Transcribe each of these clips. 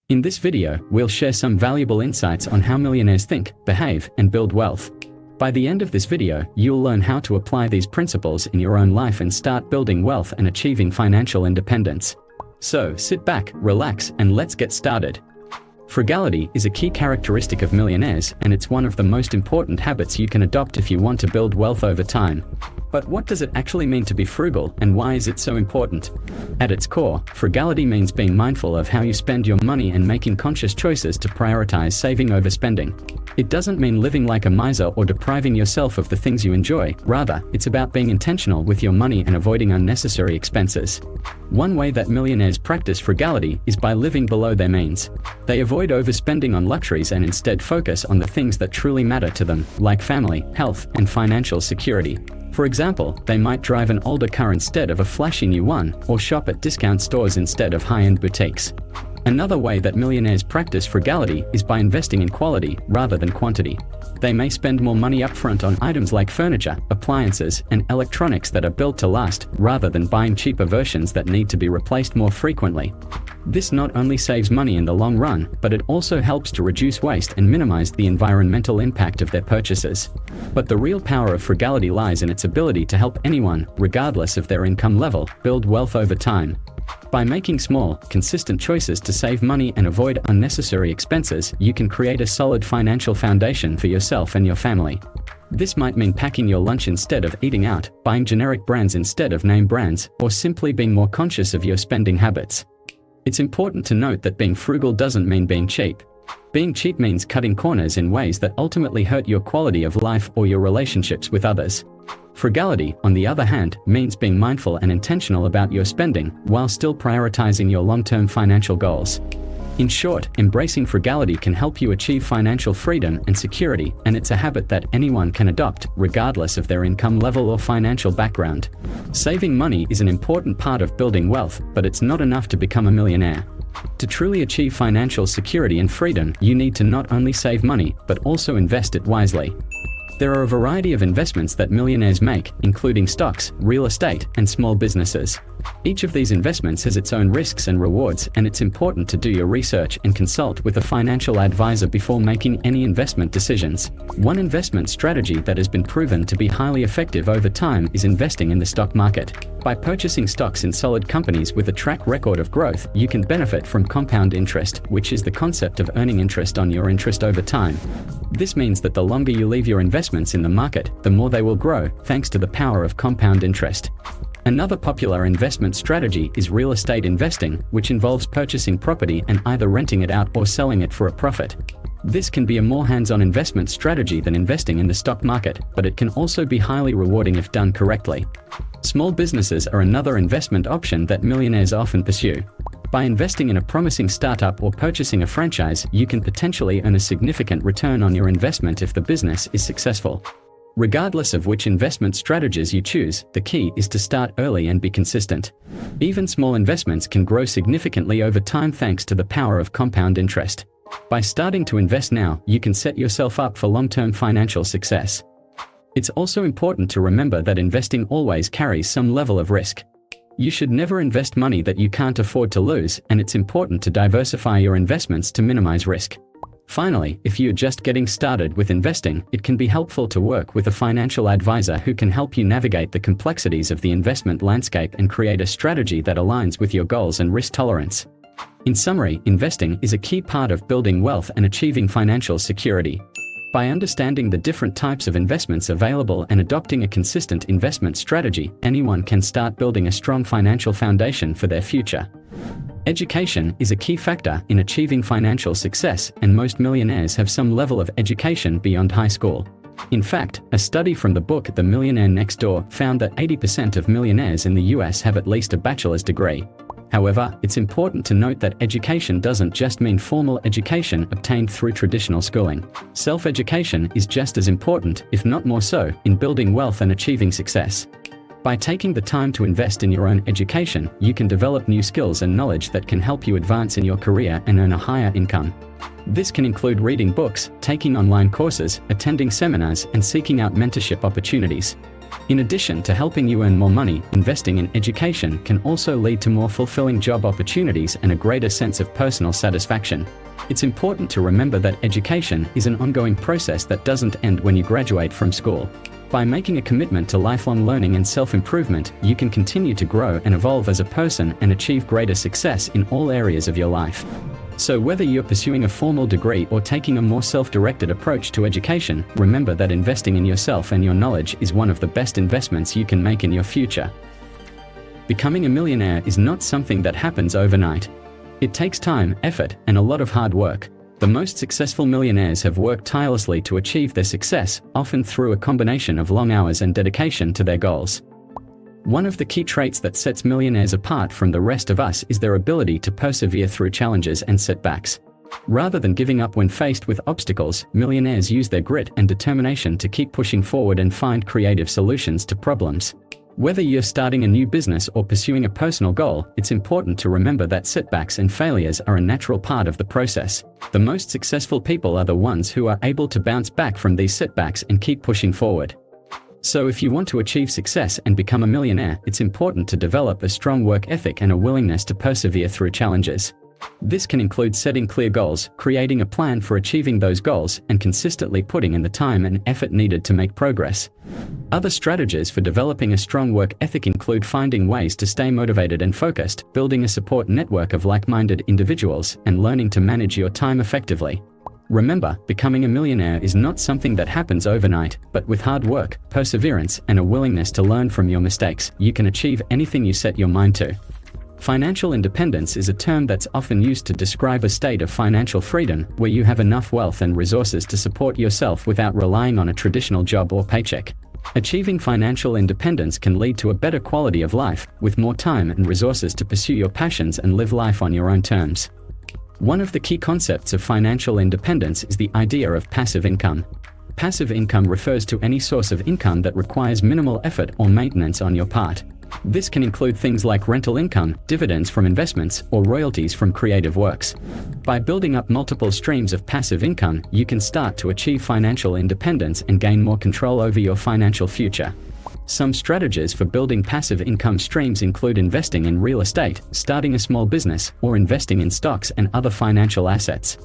In this video, we'll share some valuable insights on how millionaires think, behave, and build wealth. By the end of this video, you'll learn how to apply these principles in your own life and start building wealth and achieving financial independence. So, sit back, relax, and let's get started. Frugality is a key characteristic of millionaires, and it's one of the most important habits you can adopt if you want to build wealth over time. But what does it actually mean to be frugal, and why is it so important? At its core, frugality means being mindful of how you spend your money and making conscious choices to prioritize saving over spending. It doesn't mean living like a miser or depriving yourself of the things you enjoy. Rather, it's about being intentional with your money and avoiding unnecessary expenses. One way that millionaires practice frugality is by living below their means. They avoid overspending on luxuries and instead focus on the things that truly matter to them, like family, health, and financial security. For example, they might drive an older car instead of a flashy new one, or shop at discount stores instead of high-end boutiques. Another way that millionaires practice frugality is by investing in quality rather than quantity. They may spend more money upfront on items like furniture, appliances, and electronics that are built to last, rather than buying cheaper versions that need to be replaced more frequently. This not only saves money in the long run, but it also helps to reduce waste and minimize the environmental impact of their purchases. But the real power of frugality lies in its ability to help anyone, regardless of their income level, build wealth over time. By making small, consistent choices to save money and avoid unnecessary expenses, you can create a solid financial foundation for yourself and your family. This might mean packing your lunch instead of eating out, buying generic brands instead of name brands, or simply being more conscious of your spending habits. It's important to note that being frugal doesn't mean being cheap. Being cheap means cutting corners in ways that ultimately hurt your quality of life or your relationships with others. Frugality, on the other hand, means being mindful and intentional about your spending, while still prioritizing your long-term financial goals. In short, embracing frugality can help you achieve financial freedom and security, and it's a habit that anyone can adopt, regardless of their income level or financial background. Saving money is an important part of building wealth, but it's not enough to become a millionaire. To truly achieve financial security and freedom, you need to not only save money, but also invest it wisely. There are a variety of investments that millionaires make, including stocks, real estate, and small businesses. Each of these investments has its own risks and rewards, and it's important to do your research and consult with a financial advisor before making any investment decisions. One investment strategy that has been proven to be highly effective over time is investing in the stock market. By purchasing stocks in solid companies with a track record of growth, you can benefit from compound interest, which is the concept of earning interest on your interest over time. This means that the longer you leave your investments in the market, the more they will grow, thanks to the power of compound interest. Another popular investment strategy is real estate investing, which involves purchasing property and either renting it out or selling it for a profit. This can be a more hands-on investment strategy than investing in the stock market, but it can also be highly rewarding if done correctly. Small businesses are another investment option that millionaires often pursue. By investing in a promising startup or purchasing a franchise, you can potentially earn a significant return on your investment if the business is successful. Regardless of which investment strategies you choose, the key is to start early and be consistent. Even small investments can grow significantly over time thanks to the power of compound interest. By starting to invest now, you can set yourself up for long-term financial success. It's also important to remember that investing always carries some level of risk. You should never invest money that you can't afford to lose, and it's important to diversify your investments to minimize risk. Finally, if you're just getting started with investing, it can be helpful to work with a financial advisor who can help you navigate the complexities of the investment landscape and create a strategy that aligns with your goals and risk tolerance. In summary, investing is a key part of building wealth and achieving financial security. By understanding the different types of investments available and adopting a consistent investment strategy, anyone can start building a strong financial foundation for their future. Education is a key factor in achieving financial success, and most millionaires have some level of education beyond high school. In fact, a study from the book The Millionaire Next Door found that 80% of millionaires in the US have at least a bachelor's degree. However, it's important to note that education doesn't just mean formal education obtained through traditional schooling. Self-education is just as important, if not more so, in building wealth and achieving success. By taking the time to invest in your own education, you can develop new skills and knowledge that can help you advance in your career and earn a higher income. This can include reading books, taking online courses, attending seminars, and seeking out mentorship opportunities. In addition to helping you earn more money, investing in education can also lead to more fulfilling job opportunities and a greater sense of personal satisfaction. It's important to remember that education is an ongoing process that doesn't end when you graduate from school. By making a commitment to lifelong learning and self-improvement, you can continue to grow and evolve as a person and achieve greater success in all areas of your life. So whether you're pursuing a formal degree or taking a more self-directed approach to education, remember that investing in yourself and your knowledge is one of the best investments you can make in your future. Becoming a millionaire is not something that happens overnight. It takes time, effort, and a lot of hard work. The most successful millionaires have worked tirelessly to achieve their success, often through a combination of long hours and dedication to their goals. One of the key traits that sets millionaires apart from the rest of us is their ability to persevere through challenges and setbacks. Rather than giving up when faced with obstacles, millionaires use their grit and determination to keep pushing forward and find creative solutions to problems. Whether you're starting a new business or pursuing a personal goal, it's important to remember that setbacks and failures are a natural part of the process. The most successful people are the ones who are able to bounce back from these setbacks and keep pushing forward. So if you want to achieve success and become a millionaire, it's important to develop a strong work ethic and a willingness to persevere through challenges. This can include setting clear goals, creating a plan for achieving those goals, and consistently putting in the time and effort needed to make progress. Other strategies for developing a strong work ethic include finding ways to stay motivated and focused, building a support network of like-minded individuals, and learning to manage your time effectively. Remember, becoming a millionaire is not something that happens overnight, but with hard work, perseverance, and a willingness to learn from your mistakes, you can achieve anything you set your mind to. Financial independence is a term that's often used to describe a state of financial freedom where you have enough wealth and resources to support yourself without relying on a traditional job or paycheck. Achieving financial independence can lead to a better quality of life, with more time and resources to pursue your passions and live life on your own terms. One of the key concepts of financial independence is the idea of passive income. Passive income refers to any source of income that requires minimal effort or maintenance on your part. This can include things like rental income, dividends from investments, or royalties from creative works. By building up multiple streams of passive income, you can start to achieve financial independence and gain more control over your financial future. Some strategies for building passive income streams include investing in real estate, starting a small business, or investing in stocks and other financial assets.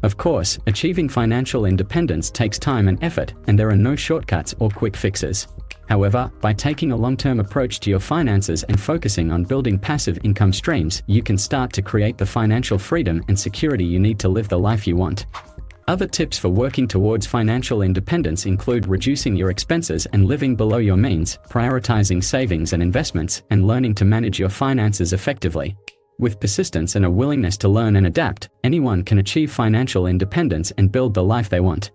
Of course, achieving financial independence takes time and effort, and there are no shortcuts or quick fixes. However, by taking a long-term approach to your finances and focusing on building passive income streams, you can start to create the financial freedom and security you need to live the life you want. Other tips for working towards financial independence include reducing your expenses and living below your means, prioritizing savings and investments, and learning to manage your finances effectively. With persistence and a willingness to learn and adapt, anyone can achieve financial independence and build the life they want.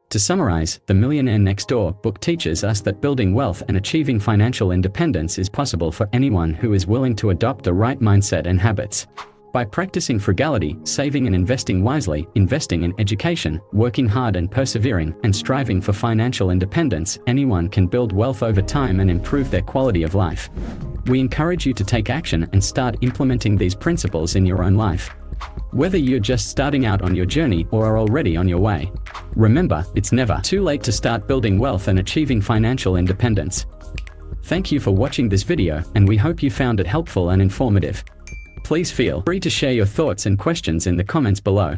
To summarize, The Millionaire Next Door book teaches us that building wealth and achieving financial independence is possible for anyone who is willing to adopt the right mindset and habits. By practicing frugality, saving and investing wisely, investing in education, working hard and persevering, and striving for financial independence, anyone can build wealth over time and improve their quality of life. We encourage you to take action and start implementing these principles in your own life. Whether you're just starting out on your journey or are already on your way, remember, it's never too late to start building wealth and achieving financial independence. Thank you for watching this video, and we hope you found it helpful and informative. Please feel free to share your thoughts and questions in the comments below.